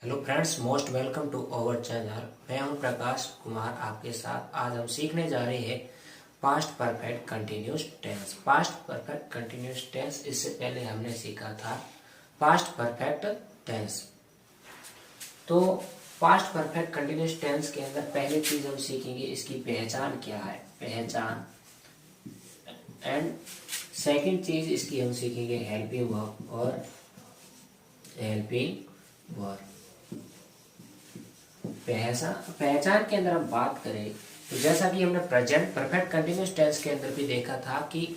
Hello friends, most welcome to our channel. मैं हूं प्रकाश कुमार आपके साथ। आज हम सीखने जा रहे हैं past perfect continuous tense. Past perfect continuous tense, इससे पहले हमने सीखा था पास्ट परफेक्ट टेंस। तो पास्ट परफेक्ट कंटिन्यूस टेंस के अंदर पहली चीज हम सीखेंगे इसकी पहचान क्या है, पहचान। एंड सेकंड चीज इसकी हम सीखेंगे हेल्पिंग वर्ब और हेल्पिंग वर्ब। पहचान के अंदर हम बात करें तो जैसा कि हमने प्रेजेंट परफेक्ट कंटिन्यूस टेंस के अंदर भी देखा था कि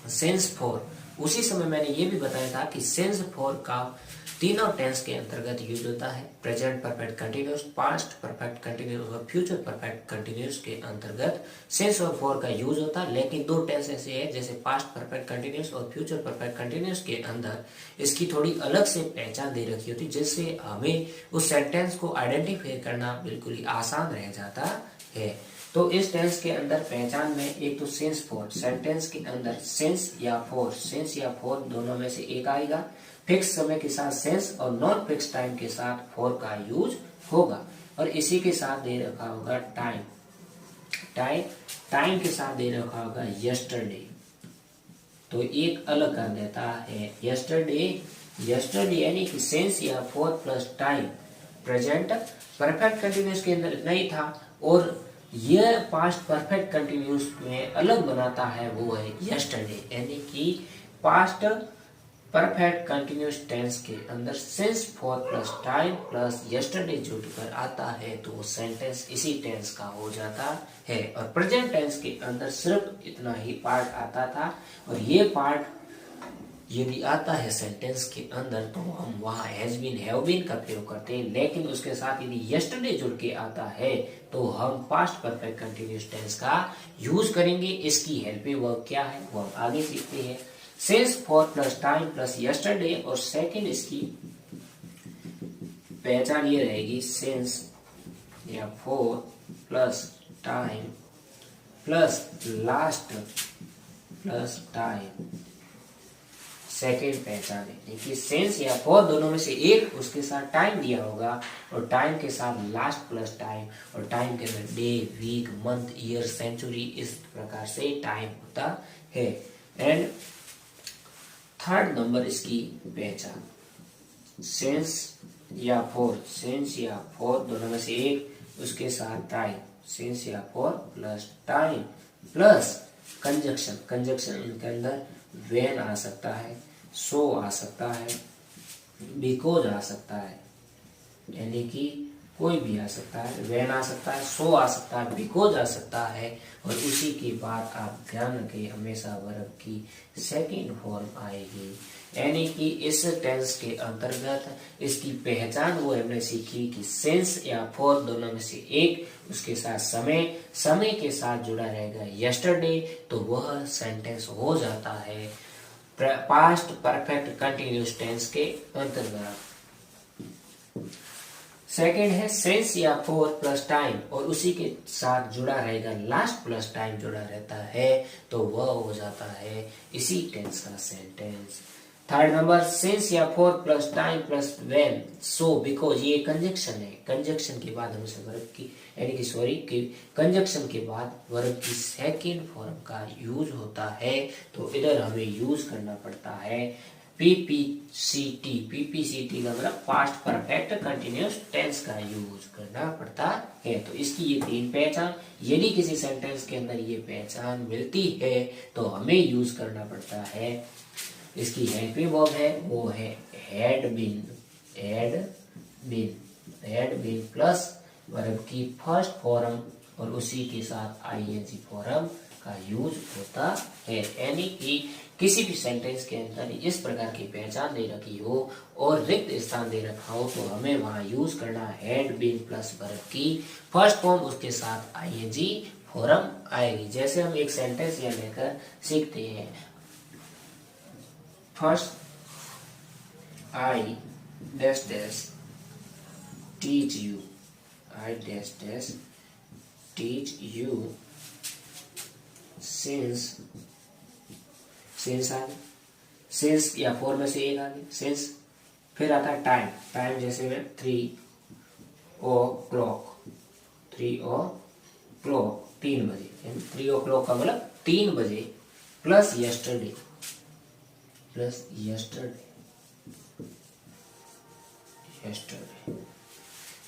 सेंस फॉर, उसी समय मैंने ये भी बताया था कि सेंस फॉर का तीनों टेंस के अंतर्गत यूज होता है। Present perfect continuous, past perfect continuous और फ्यूचर परफेक्ट कंटिन्यूस के अंतर्गत सेंस और फॉर का यूज होता है। लेकिन दो टेंस ऐसे हैं जैसे पास्ट परफेक्ट कंटिन्यूस और फ्यूचर परफेक्ट कंटिन्यूस के अंदर इसकी थोड़ी अलग से पहचान दे रखी होती, जिससे हमें उस सेंटेंस को आइडेंटिफाई करना बिल्कुल ही आसान रह जाता है। तो इस टेंस के अंदर पहचान में एक तो सेंस फॉर, सेंटेंस के अंदर सेंस या फोर दोनों में से एक आएगा। फिक्स समय के साथ सेंस और नॉन फिक्स टाइम के साथ फोर का यूज होगा। और इसी के साथ दे रखा होगा टाइम, टाइम के साथ दे रखा होगा यस्टरडे। तो एक अलग कर देता है यस्टरडे यानी कि सेंस या four plus time. Present perfect continuous के अंदर इतना ही था, और यह पास्ट परफेक्ट कंटिन्यूस में अलग बनाता है वो है यस्टरडे, यानी कि पास्ट परफेक्ट कंटिन्यूस टेंस के अंदर sense for plus time plus yesterday जुड़कर आता है तो वो सेंटेंस इसी टेंस का हो जाता है। और प्रेजेंट टेंस के अंदर सिर्फ इतना ही पार्ट आता था, और ये पार्ट यदि आता है सेंटेंस के अंदर तो हम वहां हैज बीन, हैव बीन का प्रयोग करते हैं। लेकिन उसके साथ यदि यस्टरडे जुड़ के आता है तो हम पास्ट परफेक्ट कंटिन्यूस टेंस का यूज करेंगे। इसकी हेल्पिंग वर्ब क्या है वो हम आगे सीखते हैं। Sense for plus time plus yesterday, और सेकंड इसकी पहचान ये रहेगी सेंस या for plus time plus last plus time. Second पहचान है कि सेंस या फॉर दोनों में से एक, उसके साथ टाइम दिया होगा और टाइम के साथ लास्ट प्लस टाइम, और टाइम के अंदर day, week, month, year, century, इस प्रकार से टाइम होता है। एंड थर्ड नंबर इसकी पहचान सेंस या फोर दोनों में से एक, उसके साथ टाइम, सेंस या four plus time plus conjunction इनके अंदर व्हेन आ सकता है, सो आ सकता है, बिकॉज आ सकता है, यानी कि कोई भी आ सकता है। व्हेन आ सकता है, सो आ सकता है, बिकॉज आ सकता है, और उसी के बाद आप ध्यान रखें हमेशा वर्ब की सेकंड फॉर्म आएगी। यानी कि इस टेंस के अंतर्गत इसकी पहचान वो हमने सीखी कि सेंस या फॉर दोनों में से एक, उसके साथ समय के साथ जुड़ा रहेगा यस्टरडे, तो वह सेंटेंस हो जाता है पास्ट परफेक्ट कंटिन्यूस टेंस के अंतर्गत। सेकेंड है सेंस या फॉर प्लस टाइम, और उसी के साथ जुड़ा रहेगा लास्ट प्लस टाइम जुड़ा रहता है, तो वह हो जाता है इसी टेंस का सेंटेंस। थर्ड नंबर सेंस या for plus time plus when, so, because, ये कंजक्शन है। कंजक्शन के बाद हमसे वर्ब की यानी कि कंजक्शन के बाद वर्ब की सेकंड फॉर्म का यूज होता है, तो इधर हमें यूज करना पड़ता है पीपीसीटी का मतलब पास्ट परफेक्ट कंटिन्यूस टेंस का यूज करना पड़ता है। तो इसकी ये तीन पहचान, यदि किसी सेंटेंस के अंदर ये पहचान मिलती है तो हमें यूज करना पड़ता है। इसकी हेल्पिंग वर्ब है वो है हैड बीन प्लस वर्ब की फर्स्ट फॉर्म और उसी के साथ आईएनजी फॉर्म का यूज होता है। यानी कि किसी भी सेंटेंस के अंदर इस प्रकार की पहचान दे रखी हो और रिक्त स्थान दे रखा हो तो हमें वहां यूज करना हैड बीन प्लस वर्ब की फर्स्ट फॉर्म, उसके साथ आईएनजी फॉर्म आएगी। जैसे हम एक सेंटेंस यह लेकर सीखते हैं। First I dash dash teach you, I dash dash teach you sense आगे, सेंस या फॉर में से एक आगे सेंस फिर आता है टाइम। टाइम जैसे में 3 o'clock, 3 बजे, 3 o'clock का मतलब 3 बजे, प्लस यस्टरडे,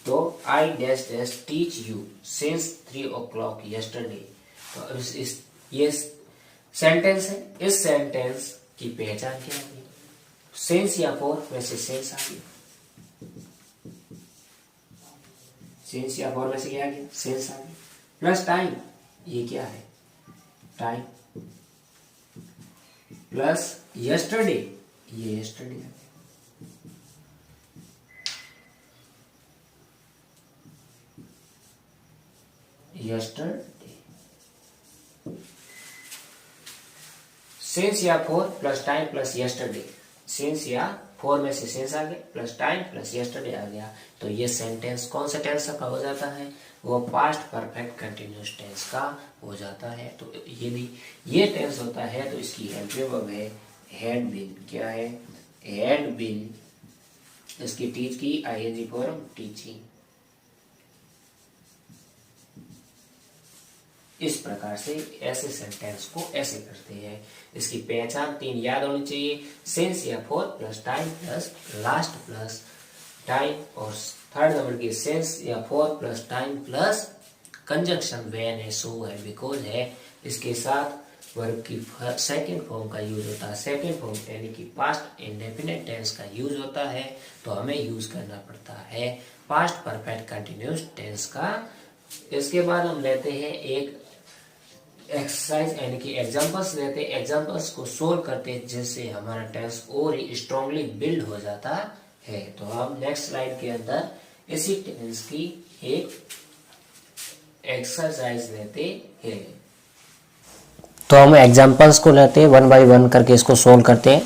तो I dash dash teach you since 3 o'clock yesterday। तो ये सेंटेंस है। इस सेंटेंस की पहचान क्या है? सिंस या फॉर में से सिंस आ गया, सिंस या फॉर में से क्या आ गया? सिंस आ गया, प्लस टाइम, ये क्या है? टाइम, प्लस यस्टरडे, ये यस्टरडे आ गया। यस्टरडे, सिंस या for plus time plus yesterday, since या फॉर में से सिंस आ गया, प्लस टाइम प्लस यस्टरडे आ गया, तो ये सेंटेंस कौन सा टेंस का हो जाता है? वो पास्ट परफेक्ट कंटिन्यूअस टेंस का हो जाता है। तो यदि ये टेंस होता है तो इसकी हेल्पिंग वर्ब है हैड बीन। क्या है? Had been. इसकी टीच की आईएनजी फॉर्म टीचिंग। इस प्रकार से ऐसे सेंटेंस को ऐसे करते हैं। इसकी पहचान 3 याद होनी चाहिए, सिंस या for plus time plus last plus time, और थर्ड नंबर की सिंस या for plus time plus conjunction when है, सो है, बिकॉज है। इसके साथ वर्ब की सेकंड फॉर्म का यूज होता है। सेकंड फॉर्म यानी कि पास्ट इंडेफिनिट टेंस का यूज होता है, तो हमें यूज करना पड़ता है पास्ट परफेक्ट कंटिन्यूअस टेंस का। इसके बाद हम लेते हैं एक एक्सरसाइज यानी कि एग्जांपल्स लेते हैं, एग्जांपल्स को सोल्व करते हैं, जिससे हमारा टेंस और ही स्ट्रांगली बिल्ड हो जाता है। तो हम नेक्स्ट स्लाइड के अंदर इसी टेंस की एक एक्सरसाइज लेते हैं। तो हम एग्जांपल्स को लेते हैं, 1 बाय 1 करके इसको सोल्व करते हैं।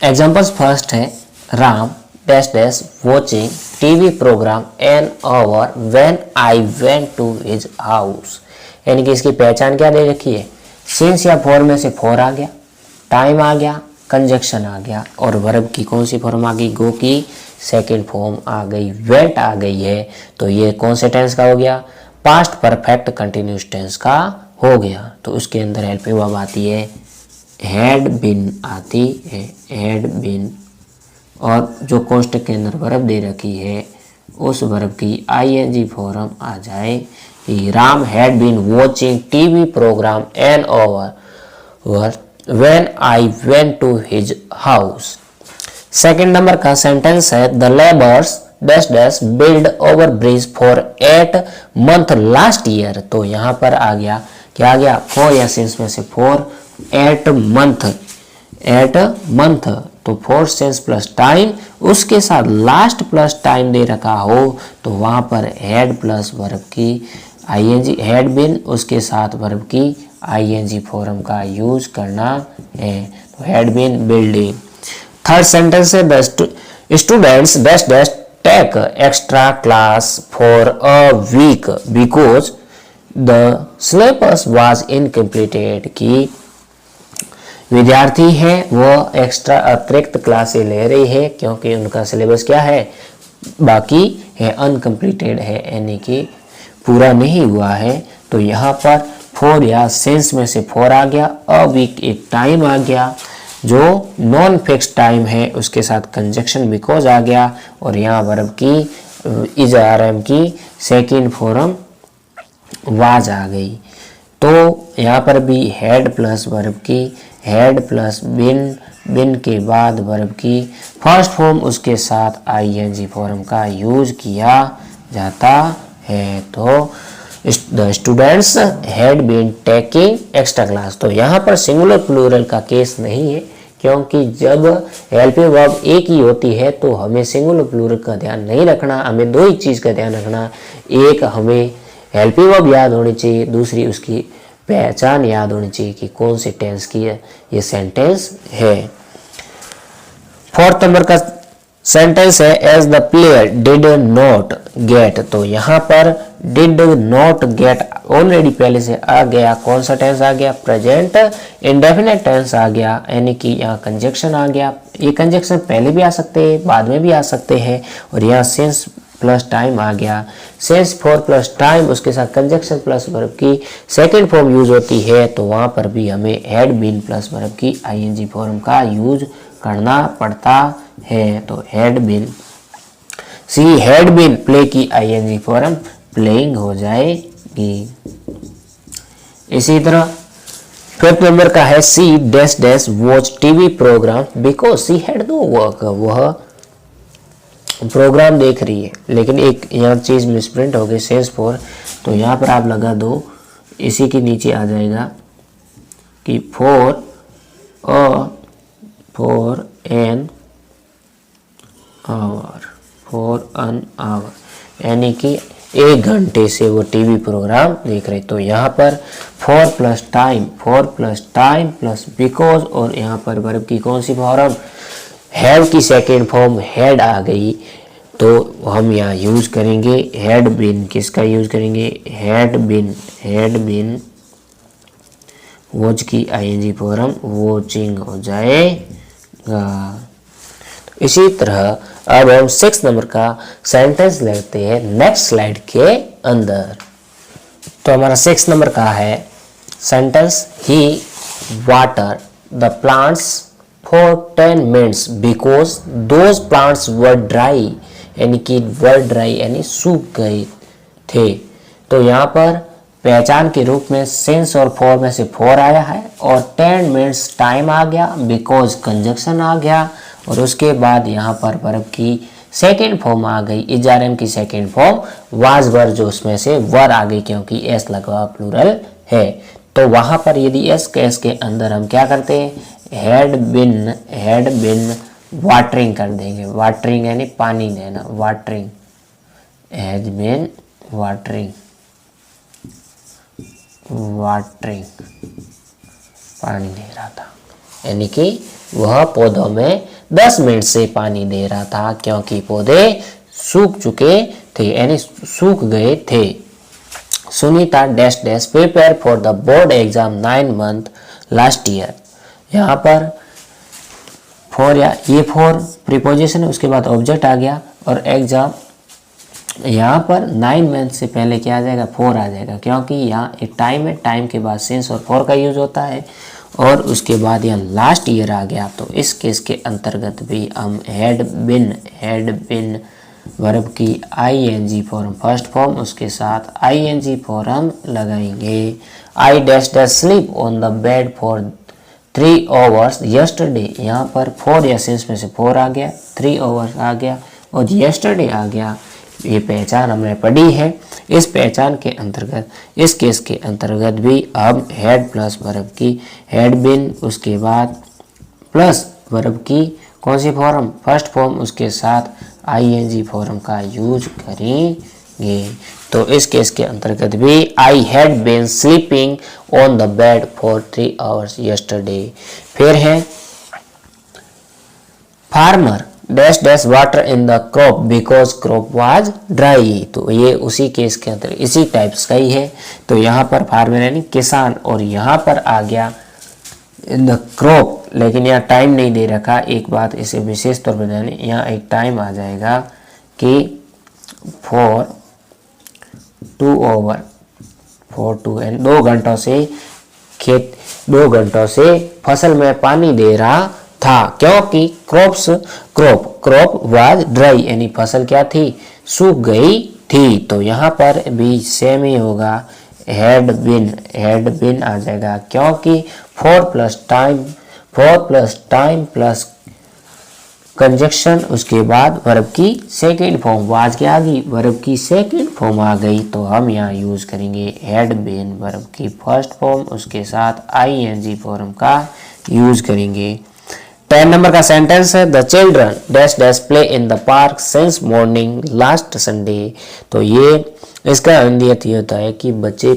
एग्जांपल्स फर्स्ट है Ram dash dash watching TV program an hour when I went to his house. यानी कि इसकी पहचान क्या दे रखी है? सिंस या फॉर में से फॉर आ गया, टाइम आ गया, कंजक्शन आ गया, और वर्ब की कौन सी फॉर्म आ गई? गो की सेकंड फॉर्म आ गई, वेंट आ गई है। तो ये कौन से टेंस का हो गया? पास्ट परफेक्ट कंटिन्यूअस टेंस का हो गया। तो उसके अंदर हेल्पिंग वर्ब आती है हैड बीन आती है, हैड बीन, और जो कोष्टक के अंदर वर्ब दे रखी है उस वर्ब की आईएनजी फॉर्म आ जाए। Ram had been watching TV program an over when I went to his house. Second number का सेंटेंस है the labours dash dash build over bridge for 8 months last year. तो यहाँ पर आ गया, क्या आ गया? फॉर या सिंस में से फॉर, 8 month, 8 month, तो फॉर सिंस प्लस टाइम, उसके साथ लास्ट प्लस टाइम दे रखा हो तो वहां पर हैड प्लस वर्ब की आईएनजी, हैड बीन, उसके साथ वर्ब की आईएनजी फॉर्म का यूज करना है। तो had been building. Third sentence है the students dash dash take extra class for a week because the syllabus was incompleted. की विद्यार्थी है वो एक्स्ट्रा अतिरिक्त क्लासें ले रही है क्योंकि उनका सिलेबस क्या है? बाकी है, अनकम्प्लीटेड है, यानी कि पूरा नहीं हुआ है। तो यहाँ पर फॉर या सिंस में से फॉर आ गया, अ वीक एक टाइम आ गया जो नॉन फिक्स टाइम है, उसके साथ कंजक्शन बिकॉज आ गया, और यहाँ वर्ब की इज आरएम की सेकंड फॉर्म वाज आ गई। तो यहाँ पर भी हैड प्लस वर्ब की, हैड प्लस बिन, बिन के बाद वर्ब की फर्स्ट फॉर्म, उसके साथ आईएनजी फॉर्म का यूज किया जाता है। तो the students had been taking extra class. तो यहाँ पर सिंगुलर प्लूरल का केस नहीं है, क्योंकि जब हेल्पिंग वर्ब एक ही होती है तो हमें सिंगुलर प्लूरल का ध्यान नहीं रखना, हमें दो ही चीज़ का ध्यान रखना। एक हमें हेल्पिंग वर्ब याद होनी चाहिए, दूसरी उसकी पहचान याद होनी चाहिए कि कौन से टेंस की ये सेंटेंस है। फोर्थ नंबर का सेंटेंस है as the player did not get, तो यहाँ पर डिड नॉट गेट ऑलरेडी पहले से आ गया, कौन सा टेंस आ गया, प्रेजेंट इंडेफिनिट टेंस आ गया, यानी कि यहाँ कंजक्शन आ गया। ये कंजक्शन पहले भी आ सकते हैं, बाद में भी आ सकते हैं, और यहाँ सिंस प्लस टाइम आ गया। सिंस फॉर प्लस टाइम, उसके साथ कंजक्शन प्लस वर्ब की सेकेंड फॉर्म यूज होती है, तो वहां पर भी हमें हैड बीन प्लस वर्ब की आईएनजी फॉर्म का यूज करना पड़ता है। तो had been, she had been play की आईएनजी फॉर्म प्लेइंग हो जाएगी। इसी तरह फिफ्थ नंबर का है she dash dash watch TV program because she had no work, वह प्रोग्राम देख रही है, लेकिन एक यहाँ चीज मिसप्रिंट हो गई सेंस फॉर, तो यहाँ पर आप लगा दो, इसी के नीचे आ जाएगा कि फॉर एन आवर, यानी कि 1 घंटे से वो टीवी प्रोग्राम देख रहे। तो यहाँ पर for plus time plus because, और यहाँ पर वर्ब की कौन सी फॉर्म, हैव की सेकेंड फॉर्म हैड आ गई, तो हम यहाँ यूज करेंगे हैड बीन, किसका यूज करेंगे, हैड बीन वॉच की आईएनजी फॉर्म वॉचिंग हो जाएगा। तो इसी तरह अब हम 6 नंबर का सेंटेंस लेते हैं नेक्स्ट स्लाइड के अंदर। तो हमारा 6 नंबर का है sentence, he water the plants for 10 minutes because those plants were dry, यानी कि were dry यानी सूख गए थे। तो यहाँ पर पहचान के रूप में since और for में से for आया है, और 10 minutes टाइम आ गया, because कंजक्शन आ गया, और उसके बाद यहाँ पर वर्ब की सेकेंड फॉर्म आ गई, इजारम की सेकेंड फॉर्म was were, जो उसमें से वर आ गई क्योंकि s लगा हुआ प्लूरल है। तो वहां पर यदि s के अंदर हम क्या करते हैं, हैड बिन वाटरिंग कर देंगे, वाटरिंग यानी पानी देना, वाटरिंग, हैज बिन वाटरिंग पानी दे रहा था, यानी कि वह पौधों में 10 मिनट से पानी दे रहा था क्योंकि पौधे सूख चुके थे, यानी सूख गए थे। Sunita dash dash prepare for the board exam 9 months last year. यहाँ पर फॉर, या ये फॉर प्रीपोजिशन है, उसके बाद ऑब्जेक्ट आ गया, और एग्जाम यहाँ पर 9 मंथ से पहले क्या आ जाएगा, फॉर आ जाएगा, क्योंकि यहाँ एक टाइम है, टाइम के बाद सिंस और फॉर का यूज होता है, और उसके बाद यहाँ लास्ट ईयर आ गया। तो इस केस के अंतर्गत भी हम हैड बिन वर्ब की आईएनजी फॉर्म फर्स्ट फॉर्म, उसके साथ आईएनजी फॉर्म लगाएंगे। I dash dash sleep on the bed for 3 hours yesterday, यहाँ पर 4 या सिंस में से 4 आ गया, 3 hours आ गया, और yesterday आ गया। ये पहचान हमने पढ़ी है। इस पहचान के अंतर्गत, इस केस के अंतर्गत भी हम हैड प्लस वर्ब की हैड बिन, उसके बाद प्लस वर्ब की कौन सी फॉर्म, फर्स्ट फॉर्म, उसके साथ आईएनजी फॉर्म का यूज करेंगे। तो इस केस के अंतर्गत भी I had been sleeping on the bed for 3 hours yesterday। फिर है farmer dash dash water in the crop because crop was dry. तो ये उसी केस के अंदर इसी टाइप्स का ही है। तो यहाँ पर फार्मर यानी किसान, और यहाँ पर आ गया इन द क्रॉप, लेकिन यहाँ टाइम नहीं दे रखा। एक बात इसे विशेष तौर पर जाने, यहाँ एक टाइम आ जाएगा कि फॉर 2 hours, फॉर 2 एंड 2 घंटों से खेत, 2 घंटों से फसल में पानी दे रहा था, क्योंकि क्रॉप वाज ड्राई, यानी फसल क्या थी, सूख गई थी। तो यहाँ पर भी सेम ही होगा, हैड बिन आ जाएगा, क्योंकि for plus time plus conjunction, उसके बाद वर्ब की सेकेंड फॉर्म वाज क्या आ गई, वर्ब की सेकेंड फॉर्म आ गई। तो हम यहाँ यूज करेंगे हैड बीन वर्ब की फर्स्ट फॉर्म, उसके साथ आईएनजी फॉर्म का यूज करेंगे। 10 नंबर का सेंटेंस है the children dash dash play in the park since morning last Sunday. तो ये इसका अंदियत ये होता है कि बच्चे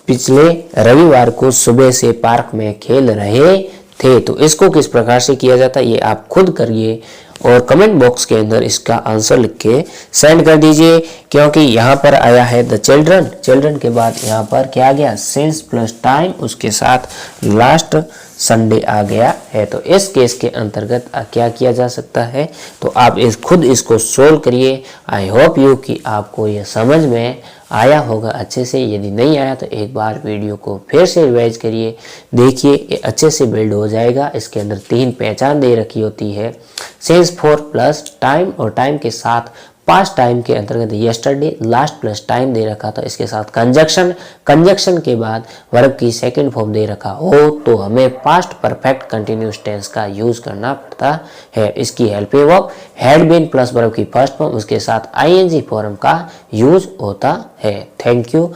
पिछले रविवार को सुबह से पार्क में खेल रहे थे। तो इसको किस प्रकार से किया जाता है ये आप खुद करिए और कमेंट बॉक्स के अंदर इसका आंसर लिख के सेंड कर दीजिए, क्योंकि यहाँ पर आया है द चिल्ड्रन, चिल्ड्रन के बाद यहाँ पर क्या आ गया, सिंस प्लस टाइम, उसके साथ लास्ट संडे आ गया है। तो इस केस के अंतर्गत क्या किया जा सकता है, तो आप खुद इसको सोल्व करिए। आई होप यू कि आपको ये समझ में आया होगा अच्छे से। यदि नहीं आया तो एक बार वीडियो को फिर से रिवाइज करिए, देखिए ये अच्छे से बिल्ड हो जाएगा। इसके अंदर 3 पहचान दे रखी होती है, सिंस फॉर प्लस टाइम, और टाइम के साथ पास्ट टाइम के अंतर्गत यस्टरडे, लास्ट प्लस टाइम दे रखा था, इसके साथ कंजक्शन, कंजक्शन के बाद वर्ब की सेकंड फॉर्म दे रखा हो तो हमें पास्ट परफेक्ट कंटिन्यूअस टेंस का यूज करना पड़ता है। इसकी helping verb had been plus verb की फर्स्ट फॉर्म, उसके साथ आईएनजी फॉर्म का यूज होता है। थैंक यू,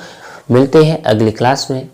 मिलते हैं अगली क्लास में।